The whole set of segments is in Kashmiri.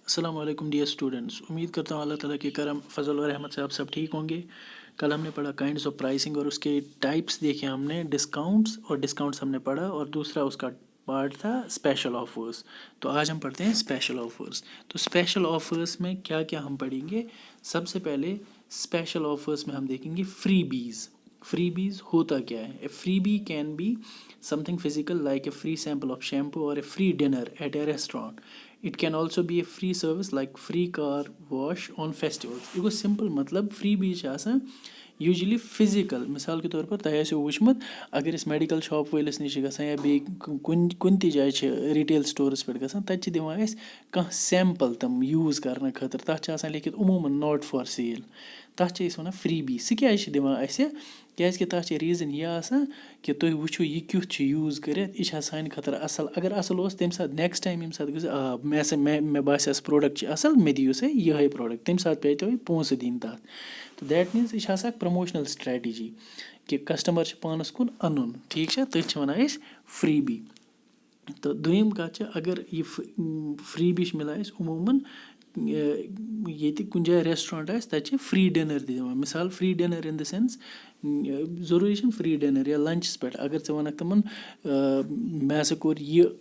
अस्सलाम वालेकुम डियर स्टूडेंट्स। उम्मीद करता हूँ अल्लाह ताला के करम फजल और रहमत से आप सब ठीक होंगे। कल हमने पढ़ा काइंड्स ऑफ प्राइसिंग और उसके टाइप्स देखे हमने, डिस्काउंट्स और डिस्काउंट्स हमने पढ़ा, और दूसरा उसका पार्ट था स्पेशल ऑफर्स। तो आज हम पढ़ते हैं स्पेशल ऑफर्स। तो स्पेशल ऑफर्स में क्या क्या हम पढ़ेंगे। सबसे पहले स्पेशल ऑफर्स में हम देखेंगे फ्रीबीज। फ्रीबीज होता क्या है? A freebie can be something physical like a free sample of shampoo or a free dinner at a restaurant. It can also be a free service like free car wash on festivals. ये सिंपल मतलब फ्री भी यूजली फिजिकल, मिसाल के तौर पर तह आसो वुचमत अगर मेडिकल शॉप वलिस नश गसान या बे कुन ति जाए रिटेल स्टोरस पे गसान तत दिवान कह सैंपल तम यूज करने खतर तथ लिखित उमूमन नॉट फॉर सेल, तथ वन फ्री बी। सह क्या दिवान क्या तथ रीज़न यह कि तुम वुचो यह क्युथ यूज कर यह सान खतर असल। अगर असल तम सात नेक्स्ट टाइम यम सात गो मे बास प्रोडक्ट असल मे दियो सा यह प्रोडक्ट, तम सात पे तो पोस दिन तथ। तो दैट मीन्स यह प्रमोशनल स्ट्रेटजी कि कस्टमर पानस कुन अन, ठीक है, तथ वन फ्री बी। तो दोम कत अगर यह फ्री बी मिलान उमूमन ये कुन जाए रेस्टोरेंट तक फ्री डिनर दिवान। मिसाल free dinner in the sense जरूरी फ्री डिनर या लंचस पे अगर ऐ वनक तमन मे हसा कोर यह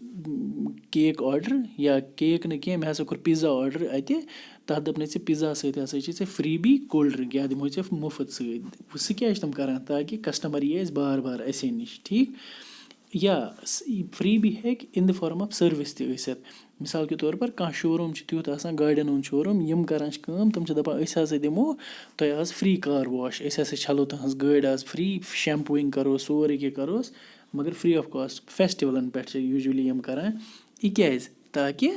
केक ऑर्डर या केक न कह मे हसा कोर पिज़्ज़ा ऑर्डर अत तथ दपन पिज़्ज़ा सत फ्री बी कोल्ड ड्रिंक या दिमो मुफ्त सह क्या तम कर ताकि कस्टमर यह बार बार असे नश, ठीक। या फ्री भी है इन द फॉर्म ऑफ सर्विस तथ। मिसाल के तौर पर कह शोरूम तुथ गाड़ियन हूँ शोरूम यम कर तम दपान दिमो तुम आज फ्री कार वॉश, छलो तुज गाड़ी आज फ्री, शैम्पूइंग करो सोरे कह करोस मगर फ्री ऑफ कॉस्ट। फेस्टिवलन पे यूजुअली यम कर क्या ताकि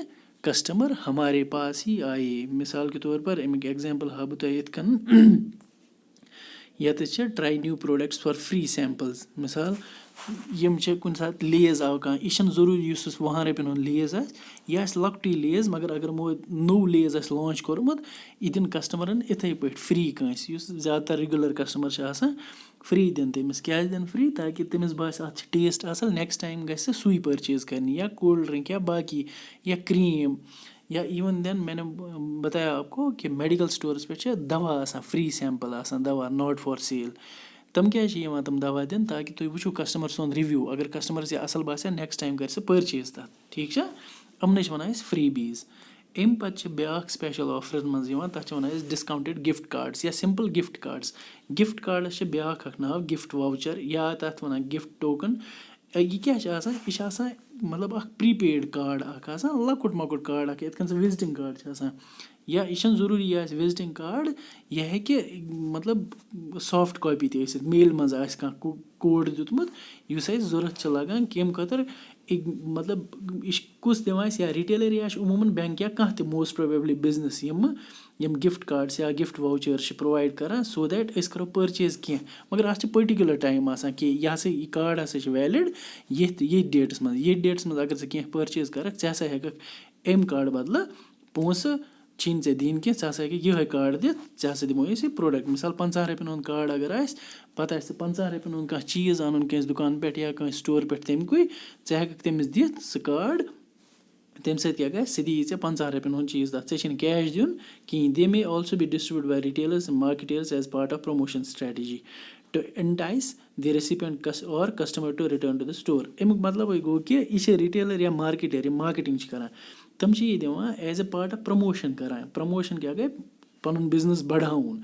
कस्टमर हमारे पास ही आए। मिसाल के तौर पर अमिक एग्जाम्पल हा बह तुम ये try new products for free samples. मिसाल यम कुन सात लेज आव कह यह जरूरी 20 रपन लेज यह लकटी लेज, मगर अगर मो नो लेज लॉन्च कोर्मुत यह दिन कस्टमरन इथे पे फ्री कंस ज़्यादातर रेगुलर कस्टमर फ्री दिन तमिस क्या दिन फ्री ताकि तमिस बास अत टेस्ट असल, नेक्स्ट टाइम गसे सुई परचेज करनी। या कोल्ड ड्रिंक या बाकी या क्रीम या इवन देन मैंने बताया आपको कि मेडिकल स्टोर्स पे दवा फ्री सैंपल दवा नॉट फॉर सेल। तम क्या तम दवा दिन ताकि तुम वो कस्टमर सोन रिव्यू, अगर कस्टमर से असल बासा नेक्स्ट टाइम कर परचेज तथ, ठीक है। अमन वन फ्री बीज। अम पे ब्या स्पेशल ऑफर मज तथ वन डिस्काउंटेड गिफ्ट कार्ड्स या simple gift cards. Gift cards ब्या नाव गिफ्ट वाउचर या तथ वन गिफ्ट टोकन। यह क्या मतलब प्रीपेड कार्ड लकुट मकुट कार्ड ये विजिटिंग कार्ड या यह जरूरी यह विजिटिंग कार्ड यह है कि मतलब सॉफ्ट कॉपी तथ मेल मज कोड दितमुत इस जरूरत लगान कम खतर मतलब यह कुछ दिवान या रिटेलर या उमूमन बैंक या कह मोस्ट प्रोबेबली बिजनेस यम गिफ्ट कार्ड्स या गिफ्ट वाउचर्स प्रोवाइड कर सो दैट अस करो परचेज कह, मगर अत पर्टिकुलर टाइम कि यह कार्ड हसा वैलिड ये डेट्स मज अगर कह परचेज कर हेक अम कार्ड बदल पोस छीन दिन कह यह कार्ड दिथ दिमो प्रोडक्ट। मिसाल 50 रपन कार्ड अगर पता 50 रपन कह चीज़ अन कह दुकान पे या कह स्टोर पे तमकुई हेक तमिस दिथ सह कार्ड, तम क्या गए सह दी 50 रपन चीज़ तथ कैश दिन कहें। They may also be distribute by retailers and marketers as part of promotion strategy to entice the recipient or customer to return to the store. अमुक मतलब गो कि यह रिटेलर या मार्केटर मार्केटिंग कर तम यह दिवान as a part of promotion कर। प्रमोशन क्या गए पन बिजनेस बढ़ावन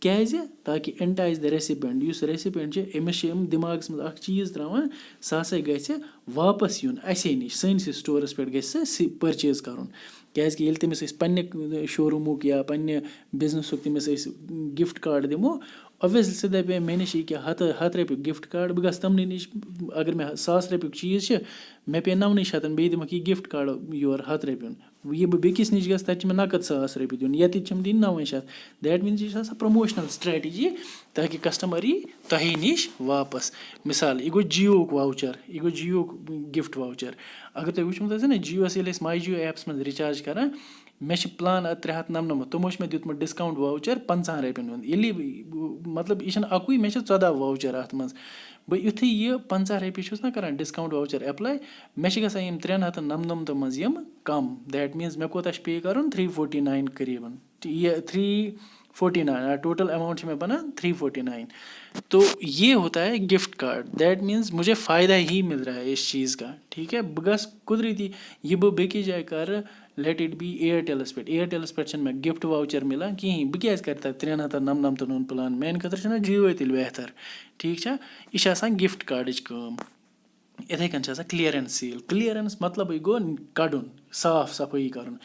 क्या ताकि एंटाइज द रेसिपिएंट उस रेसिपिएंट अमिस दिमाग मज चीज़ त्रावान सह गए वापस यून असे नश सैनिस स्टोरस पे गए परचेज कर क्या तमिस पे शोरूमुक या पे बिजनेस तमिस गिफ्ट कार्ड दिमो ऑब्वियसली सह दपे मे नश क्या 100 रुपये गिफ्ट कार्ड बह तमन नश अगर मे 100 रुपये चीज़ मे पे 900 बे दिमक यह गिफ्ट कार्ड योर 100 रुपये यह बेकिस नश गस तक नकद 100 रुपये दिन ये दिन 900। दैट मीन्स यह प्रमोशनल स्ट्रेटजी ताकि कस्टमर यी तह नश वापस। मिसाल यह गो जियो वाउचर, यह गो जियो गिफ्ट वाउचर। अगर तुम वो ना जियो माई जियो एप्स मज रिचार्ज कर مےٚ چھِ پٕلان 399 تِمو چھِ مےٚ دیُتمُت ڈِسکاوُنٛٹ واوچَر 50 رۄپیَن ہُنٛد ییٚلہِ مطلب یہِ چھِنہٕ اَکُے مےٚ چھِ 14 واوچَر اَتھ منٛز بہٕ یُتھُے یہِ 50 رۄپیہِ چھُس نا کَران ڈِسکاوُنٛٹ واوچَر اٮ۪پلاے مےٚ چھِ گژھان یِم 399 منٛز یِم کَم دیٹ میٖنٕز مےٚ کوتاہ چھِ پے کَرُن 349 قریٖباً یہ 349 ٹوٹل अमाउंट چھِ مےٚ بنان 349 तो ये होता है गिफ्ट कार्ड दैट मीन्स मुझे फ़ायदा ही मिल रहा है इस चीज़ का ठीक है बह गस कुदरती यह बह बेकिस जाए कर लेट इट बी एयरटेलस पे एयरटेलस पे मे गिफ्ट वाउचर मिलान कहें बह क्या 399 हूँ प्लान मान खतर जियो तेल बेहतर ठीक यह गिफ्ट कार्ड कम इथे कन क्लियरेंस सेल क्लियरेंस मतलब गो कड़न साफ सफाई कर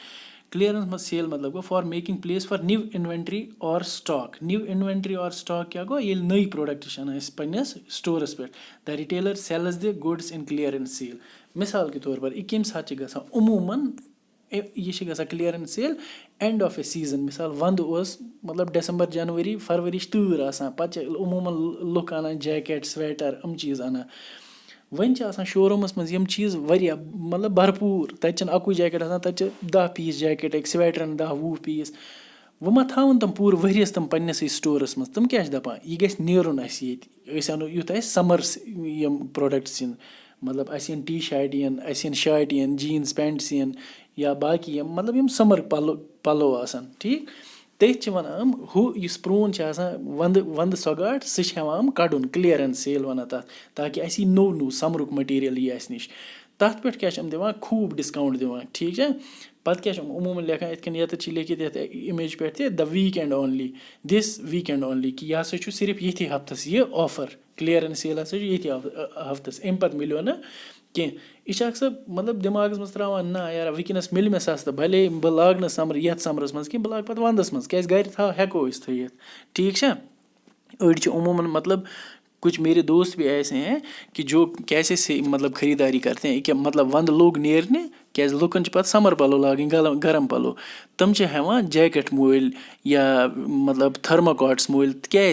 क्लियरेंस मज सेल मतलब go for making place for new inventory और स्टॉक न्यू इन्वेंट्री और स्टॉक क्या गो ये नई प्रोडक्ट पन्नस स्टोरस पे the retailer sells the goods in clearance sale मिसाल के तौर पर यह कम सात अमूमन यह clearance sale end of a season मिसाल वंद मतलब दिसंबर जनवरी फरवरी तूर पे अमूमन लुक अनान जैकेट स्वेटर चीज़ अनान वन शोरूमस मज चीज़ मतलब भरपूर तक अकु जैकेट तक 10 पीस जैकेट स्वेटरन 10-20 पीस वो मा थवन तम पूर वरियस तम पन्नस स्टोरस मज तम क्या दपान यह गस नेरुन अनो युथ समर प्रोडक्ट्स इन मतलब अन टी शर्ट यन अन शर्ट यन जीन्स पैंट्स यन या बाकी मतलब यम समर पलो आसान ठीक तथ वन हु प्रोन वंद सौगाट सह कड़न क्लियरेंस सेल वन ताकि अस नो नो समरुक मटीरियल यह अस नश तथ पे क्या दिवान खूब डिस्काउंट दिवान ठीक है पत क्या अमूमन लेखान इतन ये लिखित ये इमेज पे the weekend only this weekend only कि यह हसा सिर्फ ये हफ्तस ये ऑफर क्लियरेंस सेल हसा ये हफ्तस अम पे मिलो ना कह यह मतलब दिमागस मज त्रावान ना यार वनकस मिल मे सस्त भले बह लाग न समर ये समरस मज कि बह लाग पे वंदस मज क्या गर हेको थी ठीक अड़ अमूमन मतलब कुछ मेरे दोस्त भी ऐसे हैं कि जो कैसे से मतलब ख़रीदारी करते हैं क्या मतलब वंद लोग नेरने क्या लुकन पे समर पलो लागन गरम पलो तम हेवान जैकेट मोल या मतलब थर्मोकॉट्स मोल क्या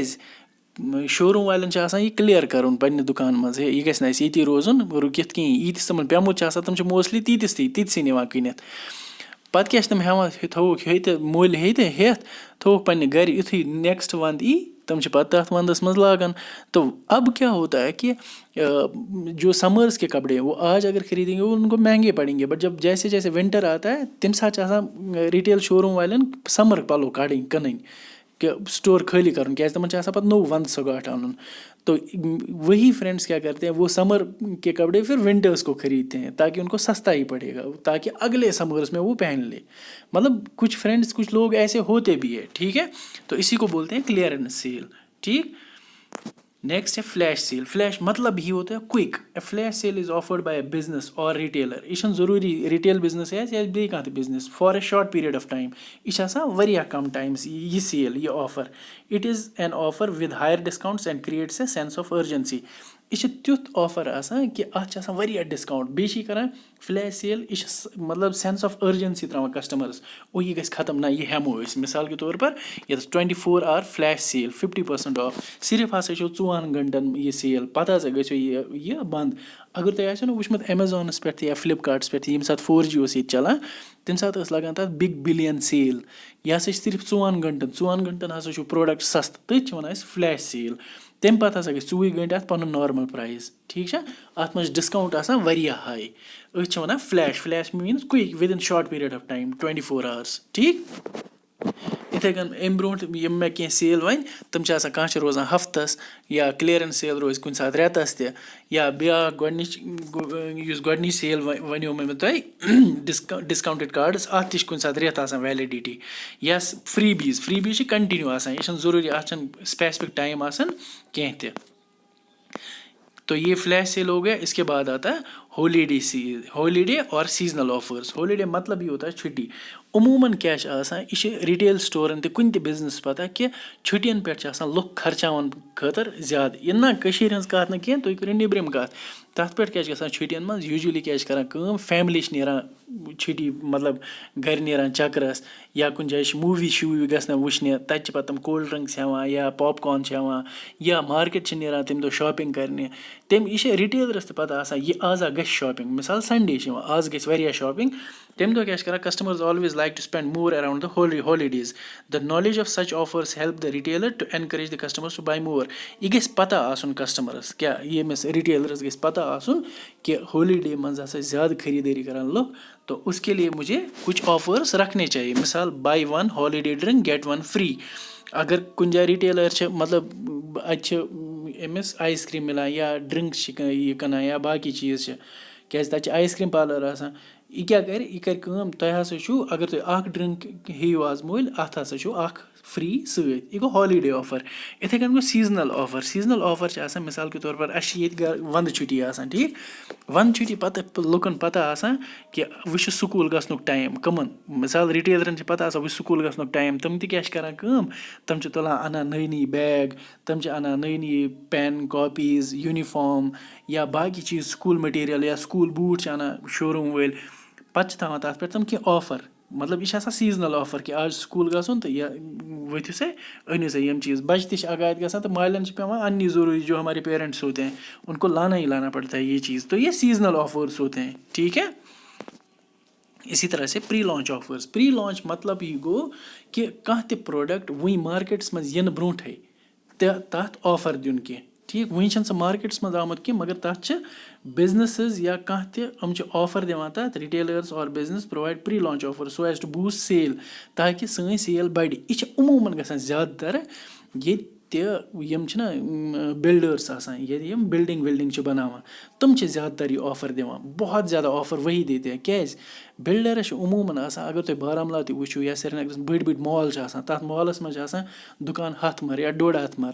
शोरूम वालन यह क्लियर कर पन्ने दुकान मज यह गस ये रोजन रुकित कहें यीतिस तम पेमुत तम मोस्टली तीतसी निवान कनित पत क्या तम हेवान थोक हे मोल हे थोक पन्ने गर युथी नेक्स्ट वंद ई तम पत्ता वंदस मज लागन तो अब क्या होता है कि जो समर्स के कपड़े हैं वो आज अगर खरीदेंगे वो उनको महंगे पड़ेंगे बट जब जैसे जैसे विंटर आता है तम साथ रिटेल शोरूम वालन समर पलो कड़न कन स्टोर खाली कर क्या तमन पे नो वंद सौगाट आन तो वही फ्रेंड्स क्या करते हैं वो समर के कपड़े फिर विंटर्स को खरीदते हैं ताकि उनको सस्ता ही पड़ेगा ताकि अगले समर्स में वो पहन ले मतलब कुछ फ्रेंड्स कुछ लोग ऐसे होते भी है ठीक है तो इसी को बोलते हैं क्लियरेंस सेल ठीक नेक्स्ट है फ्लैश सेल फ्लैश मतलब ही होता है quick a flash sale is offered by a business or retailer यह जरूरी रिटेल बिजनेस या बे कह business for a short period of time यह कम टाइम्स यह सेल यह offer it is an offer with higher discounts and creates a sense of urgency यह तुथ ऑफर कि अत डिस्काउंट बेस कर फ्लैश सेल यह मतलब सेंस ऑफ अर्जेंसी त्रावान कस्टमरस और यह खत्म ना यह हेमो मिसाल के तौर पर ये 24 आवर फ्लैश सेल 50% ऑफ सिर्फ हसा 4 घंटन यह सेल पता गो यह बंद अगर तुम वुचमुत अमेजोनस पे या फ्लिपकार्ट्स पे ये सात 4G चलान तम सात लगान तक बिग बिलियन सेल यह हसा सिर्फ 4 घंटन हसा प्रोडक्ट सस्त तथ वन फ्लैश सेल तम पे हसा गई 24 घंटे अत पन नॉर्मल प्राइस ठीक अत मज discount high one flash means quick with in short period of time 24 hours ठीक इथे कन अम ब्रो मे कह सेल वन तम कह रोजान हफ्तस या क्लियरेंस सेल रोज कुछ सात रेतस या ब्या गोडनी सेल वनो मे तुम डिस्काउंटेड कार्ड्स अत कुछ सात रेत वैलिडिटी या फ्रीबीज कंटिन्यू यह जरूरी अत स्पेसिफिक टाइम कह तो ये फ्लैश सेल हो गया इसके बाद आता है हॉलीडे और सीजनल ऑफर्स हॉलीडे मतलब ये होता है छुट्टी अमूमन क्या यह रिटेल स्टोरन कुन बिजनेस पता कि छुट्टियन पे लुक खर्चावन खतर ज्यादा यह ना कत ना कह तुम करो निब्रम कत تَتھ پٮ۪ٹھ کیٛاہ چھِ گژھان چھُٹِیَن منٛز یوٗجؤلی کیٛاہ چھِ کَران کٲم فیملی چھِ نیران چھُٹی مطلب گَرِ نیران چَکرَس یا کُنہِ جایہِ چھِ موٗوی شوٗوی گژھان وٕچھنہِ تَتہِ چھِ پَتہٕ تِم کولڈ ڈرٛنٛکٕس ہٮ۪وان یا پاپ کارن چھِ ہٮ۪وان یا مارکیٹ چھِ نیران تَمہِ دۄہ شاپِنٛگ کَرنہِ یہِ چھِ رِٹیلرَس تہِ پَتہ آسان یہِ آزا گژھِ شاپِنٛگ مِثال سَنڈے چھِ یِوان آز گژھِ واریاہ شاپِنٛگ تَمہِ دۄہ کیٛاہ چھِ کَران customers always like to spend more around the holidays the knowledge of such offers help the retailer to encourage the customers to buy more یہِ گژھِ پَتہ آسُن کَسٹمَرَس کیٛاہ ییٚمِس رِٹیلرَس گژھِ پَتہ آسُن کہ ہولیڈے منٛز ہسا زیادٕ خریٖدٲری کَران لُکھ تو اُسکے لیے مجھے کچھ آفٲرٕس رکھنے چاہیے مِثال باے وَن ہالیڈے ڈرٛنٛک گیٹ وَن فِرٛی اگر کُنہِ جایہِ رِٹیلَر چھِ مطلب اَتہِ چھِ أمِس آیِس کرٛیٖم مِلان یا ڈرٛنٛکٕس چھِ یہِ کٕنان یا باقٕے چیٖز چھِ کیٛازِ تَتہِ چھِ آیِس کرٛیٖم پارلَر آسان یہِ کیٛاہ کَرِ یہِ کَرِ کٲم تۄہہِ ہسا چھُو اگر تُہۍ اَکھ ڈرٛنٛک ہیٚیِو آز مٔلۍ اَتھ ہسا چھُو اَکھ فِرٛی سۭتۍ یہِ گوٚو ہالیڈے آفر یِتھَے کٔنۍ گوٚو سیٖزنَل آفر چھِ آسان مِثال کے طور پر اَسہِ چھِ ییٚتہِ وَندٕ چھُٹی آسان ٹھیٖک وَندٕ چھُٹی پَتہٕ لُکَن پَتہ آسان کہِ وۄنۍ چھُ سکوٗل گژھنُک ٹایم کٕمَن مِثال رِٹیلرَن چھِ پَتہ آسان وۄنۍ چھُ سکوٗل گژھنُک ٹایم تِم تہِ کیٛاہ چھِ کَران کٲم تِم چھِ تُلان اَنان نٔے بیگ تِم چھِ اَنان نٔے پٮ۪ن کاپیٖز یوٗنِفارم یا باقٕے چیٖز سکوٗل مٔٹیٖریَل یا سکوٗل بوٗٹھ چھِ اَنان شوروٗم وٲلۍ پَتہٕ چھِ تھاوان تَتھ پٮ۪ٹھ تِم کینٛہہ آفر مطلب یہِ چھِ آسان سیٖزنَل آفر کہِ آز چھُ سکوٗل گژھُن تہٕ یہِ ؤتھِو سا أنِو سا یِم چیٖز بَچہِ تہِ چھِ اگاد گژھان تہٕ مالٮ۪ن چھِ پٮ۪وان اَننی ضروٗری جو ہمارے پیرنٹس ہوتے ہیں ان کو لانا ہی لانا پڑتا ہے یہ چیز تو یہ سیزنل آفرس ہوتے ہیں ٹھیک ہے اسی طرح سے پری لانچ آفرس پری لانچ مطلب یہِ گوٚو کہِ کانٛہہ تہِ پرٛوڈَکٹ وٕنۍ مارکیٹَس منٛز یِنہٕ برونٛٹھٕے تہٕ تَتھ آفر دیُن کینٛہہ ٹھیٖک وٕنۍ چھَنہٕ سُہ مارکیٹَس منٛز آمُت کینٛہہ مگر تَتھ چھِ بِزنِسٕز یا کانٛہہ تہِ یِم چھِ آفر دِوان تَتھ retailers or business provide pre launch offer so as to boost sale تاکہِ سٲنۍ سیل بَڑِ یہِ چھِ عموٗماً گژھان زیادٕ تَر ییٚتہِ تہِ یِم چھِنہ بِلڈٲرٕس آسان ییٚتہِ یِم بِلڈِنٛگ وِلڈِنٛگ چھِ بَناوان تِم چھِ زیادٕ تَر یہِ آفر دِوان بہت زیادٕ آفر وہی دیتے ہیں کیٛازِ بِلڈَرَس چھِ عموٗماً آسان اگر تُہۍ بارہمولہ تہِ وٕچھِو یا سرینگرَس بٔڑۍ بٔڑۍ مال چھِ آسان تَتھ مالَس منٛز چھِ آسان دُکان 100 مَر یا 150 مَر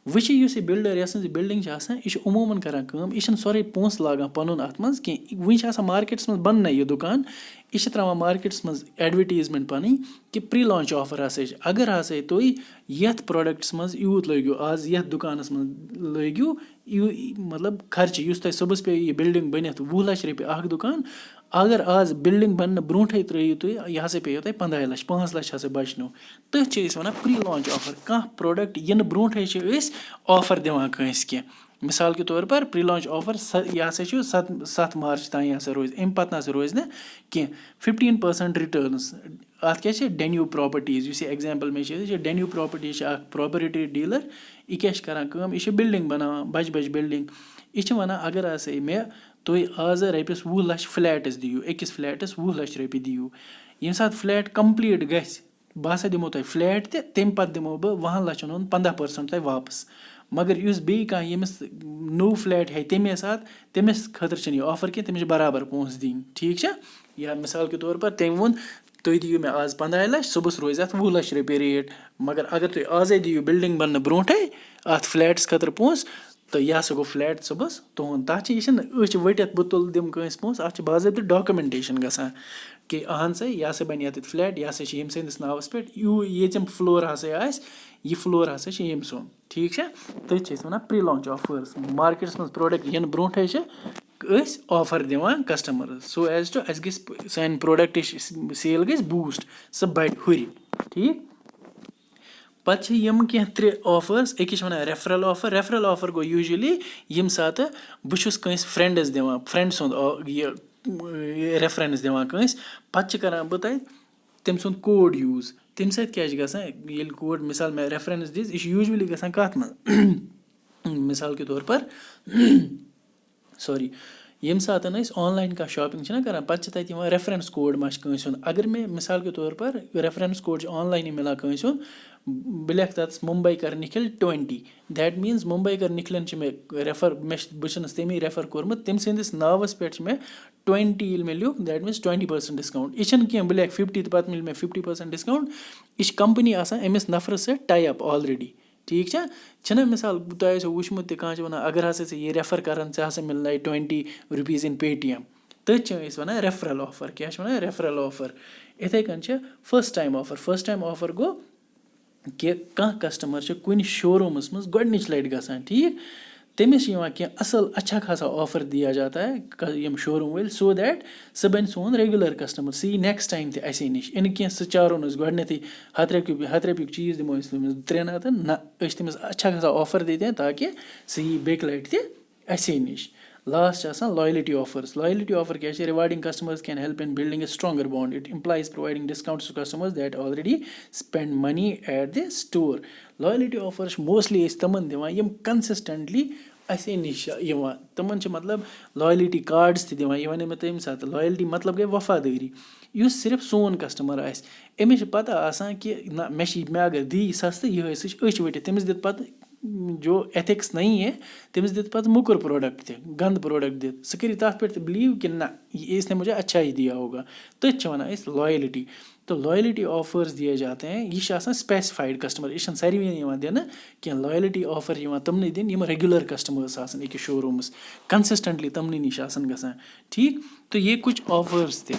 وۄنۍ چھِ یُس یہِ بِلڈَر یۄس یہِ بِلڈِنٛگ چھِ آسان یہِ چھِ عموٗماً کَران کٲم یہِ چھِنہٕ سورُے پونٛسہٕ لاگان پَنُن اَتھ منٛز کینٛہہ وٕنۍ چھِ آسان مارکیٹَس منٛز بَننَے یہِ دُکان یہِ چھِ ترٛاوان مارکیٹَس منٛز اٮ۪ڈوِٹیٖزمٮ۪نٛٹ پَنٕنۍ کہِ پرٛی لانچ آفر ہَسا چھِ اگر ہَسا تُہۍ یَتھ پرٛوڈَکٹَس منٛز یوٗت لٲگِو آز یَتھ دُکانَس منٛز لٲگِو مطلب خرچہِ یُس تۄہہِ صُبحَس پیٚیہِ یہِ بِلڈِنٛگ بٔنِتھ 20 لَچھ رۄپیہِ اَکھ دُکان اگر آز بِلڈِنٛگ بَننہٕ برونٛٹھٕے ترٛٲیِو تُہۍ یہِ ہَسا پیٚیو تۄہہِ 15 لَچھ 5 لَچھ ہَسا بَچنو تٔتھۍ چھِ أسۍ وَنان پرٛی لانچ آفر کانٛہہ پرٛوڈَکٹ یِنہٕ برونٛٹھٕے چھِ أسۍ آفر دِوان کٲنٛسہِ کینٛہہ مِثال کے طور پر پرٛی لانچ آفر یہِ ہَسا چھُ 7 مارٕچ تانۍ ہَسا روزِ اَمہِ پَتہٕ نہ سا روزِ نہٕ کینٛہہ 15% رِٹٲرنٕز اَتھ کیٛاہ چھِ ڈٮ۪نیوٗ پرٛاپَرٹیٖز یُس یہِ اٮ۪گزامپٕل مےٚ چھِ یہِ چھِ ڈٮ۪نیوٗ پرٛاپَرٹیٖز چھِ اَکھ پرٛاپَرٹی ڈیٖلَر یہِ کیٛاہ چھِ کَران کٲم یہِ چھِ بِلڈِنٛگ بَناوان بَجہِ بَجہِ بِلڈِنٛگ یہِ چھِ وَنان اگر ہَسا مےٚ تُہۍ آزٕ رۄپیَس 20 لَچھ فٕلیٹَس دِیِو أکِس فٕلیٹَس 20 لَچھ رۄپیہِ دِیِو ییٚمہِ ساتہٕ فٕلیٹ کَمپٕلیٖٹ گژھِ بہٕ ہَسا دِمو تۄہہِ فٕلیٹ تہِ تمہِ پَتہٕ دِمو بہٕ 20 لَچھَن ہُنٛد 15% تۄہہِ واپَس مگر یُس بیٚیہِ کانٛہہ ییٚمِس نوٚو فٕلیٹ ہیٚیہِ تَمے ساتہٕ تٔمِس خٲطرٕ چھِنہٕ یہِ آفر کینٛہہ تٔمِس چھِ برابر پونٛسہٕ دِنۍ ٹھیٖک چھا یا مِثال کے طور پر تٔمۍ ووٚن تُہۍ دِیِو مےٚ آز 15 لَچھ صُبحَس روزِ اَتھ 20 لَچھ رۄپیہِ ریٹ مگر اگر تُہۍ آزَے دِیِو بِلڈِنٛگ بَننہٕ برونٛٹھٕے اَتھ فٕلیٹَس خٲطرٕ پونٛسہٕ تہٕ یہِ ہَسا گوٚو فٕلیٹ صُبحَس تُہُنٛد تَتھ چھِ یہِ چھِنہٕ أچھ ؤٹِتھ بہٕ تُلہٕ دِمہٕ کٲنٛسہِ پونٛسہٕ اَتھ چھِ باضٲبطہٕ ڈاکمٮ۪نٹیشَن گژھان کہِ اہن سا یہِ ہَسا بَنہِ ییٚتٮ۪تھ فٕلیٹ یہِ ہَسا چھِ ییٚمہِ سٕنٛدِس ناوَس پٮ۪ٹھ ییٚژِم فٕلور ہَسا آسہِ یہِ فٕلور ہَسا چھِ ییٚمۍ سُنٛد ٹھیٖک چھا تٔتھۍ چھِ أسۍ وَنان پرٛی لانچ آفٲرٕس مارکیٹَس منٛز پرٛوڈَکٹ یِنہٕ برونٛٹھٕے چھِ أسۍ آفر دِوان کَسٹمَرَس سو ایز ٹُو اَسہِ گژھِ سانہِ پرٛوڈَکٹٕچ سیل گژھِ بوٗسٹ سُہ بَڑِ ہُرِ ٹھیٖک پَتہٕ چھِ یِم کینٛہہ 3 آفٲرٕس أکِس چھِ وَنان ریفرَل آفر گوٚو یوٗجؤلی ییٚمہِ ساتہٕ بہٕ چھُس کٲنٛسہِ فرٛٮ۪نٛڈَس دِوان فرٛٮ۪نٛڈ سُنٛد یہِ ریفرَنٕس دِوان کٲنٛسہِ پَتہٕ چھِ کَران بہٕ تَتہِ تٔمۍ سُنٛد کوڈ یوٗز تمہِ سۭتۍ کیٛاہ چھِ گژھان ییٚلہِ کوڈ مِثال مےٚ ریفرَنٕس دِژ یہِ چھِ یوٗجؤلی گژھان کَتھ منٛز مِثال کے طور پر سوری ییٚمہِ ساتہٕ أسۍ آنلاین کانٛہہ شاپِنٛگ چھِنہ کَران پَتہٕ چھِ تَتہِ یِوان ریفرَنس کوڈ ما چھِ کٲنٛسہِ ہُنٛد اگر مےٚ مِثال کے طور پر ریفرَنس کوڈ چھِ آنلاینٕے مِلان کٲنٛسہِ ہُنٛد بہٕ لیکھٕ تَتَس مُمبے کَر نِکھِل 20 دیٹ میٖنٕز مُمبے کَر نِکھِلَن چھِ مےٚ بہٕ چھُنَس تٔمی ریفَر کوٚرمُت تٔمۍ سٕنٛدِس ناوَس پٮ۪ٹھ چھِ مےٚ 20 ییٚلہِ مےٚ لیوٗکھ دیٹ میٖنٕز 20% ڈِسکاوُنٛٹ یہِ چھِنہٕ کینٛہہ بہٕ لیکھٕ 50 تہٕ پَتہٕ مِلہِ مےٚ 50% ڈِسکاوُنٛٹ یہِ چھِ کَمپٔنی آسان أمِس نفرَس سۭتۍ ٹاے اَپ آلریڈی ٹھیٖک چھا چھِنہ مِثال تۄہہِ آسیو وٕچھمُت تہِ کانٛہہ چھِ وَنان اگر ہَسا ژٕ یہِ ریفَر کَران ژےٚ ہَسا مِلنَے 20 rupees in Paytm تٔتھۍ چھِ أسۍ وَنان ریفرَل آفر کیٛاہ چھِ وَنان ریفرَل آفر یِتھَے کٔنۍ چھِ فٔسٹ ٹایم آفر گوٚو کہِ کانٛہہ کَسٹمَر چھِ کُنہِ شوروٗمَس منٛز گۄڈنِچ لَٹہِ گژھان ٹھیٖک तमिस क्या असल अच्छा खासा ऑफर दिया जाता है यम शोरूम वाले सो दैट सह बन सोन रेगुलर कस्टमर सी नेक्स्ट टाइम ते नश इन कह सह चारोन गोडनेथी 100 रुपये चीज़ दिमो 3 हथन ना तमिस अच्छा खासा ऑफर देते ताकि सह यी बेक लट ते नश last loyalty offers loyalty offer क्या rewarding customers can help in building a stronger bond it implies providing discounts to customers that already spend money at the store loyalty offers mostly तमन दिवान यम कंसिस्टेंटली नश तमन मतलब लॉयल्टी कार्ड्स दिवान ये वन मे तम साथ लॉयल्टी मतलब गई वफादारी युस सिर्फ सोन कस्टमर अमिस पता कि ना मे अगर दी सस्त ये अच वटित तमिस दित पत जो एथिक्स नहीं है तमिस दित पत मुकुर प्रोडक्ट ते गंद प्रोडक्ट दित सह कर तथ पे बिलीव कि ना इसने मुझे अच्छा ही दिया होगा तो वन लॉयल्टी तो लॉयल्टी ऑफर्स दिए जाते हैं यह स्पेसिफाइड कस्टमर यह सारे दिन क्या लॉयल्टी ऑफर तमन दिन रेगुलर कस्टमर्स अकिस शोरूमस कंसिस्टेंटली तमन नश ग ठीक तो ये कुछ ऑफर्स थे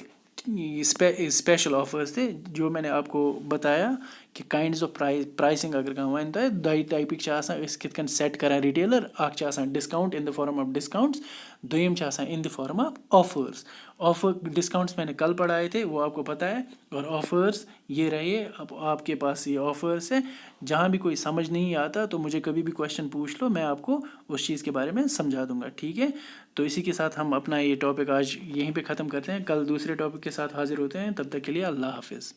स्पेशल ऑफर्स थे जो मैंने आपको बताया कि काइंड्स ऑफ प्राइसिंग अगर कह वन तो दो टाइपिक कित सेट कर retailer discount in the form of discounts दोम in the form of offer discounts मैंने कल पढ़ाए थे वो आपको पता है और ऑफर्स ये रहे अब आपके पास ये ऑफर्स है जहाँ भी कोई समझ नहीं आता तो मुझे कभी भी क्वेश्चन पूछ लो मैं आपको उस चीज़ के बारे में समझा दूंगा ठीक है। तो इसी के साथ हम अपना ये टॉपिक आज यहीं पे ख़त्म करते हैं कल दूसरे टॉपिक के साथ हाजिर होते हैं तब तक के लिए अल्लाह हाफिज़।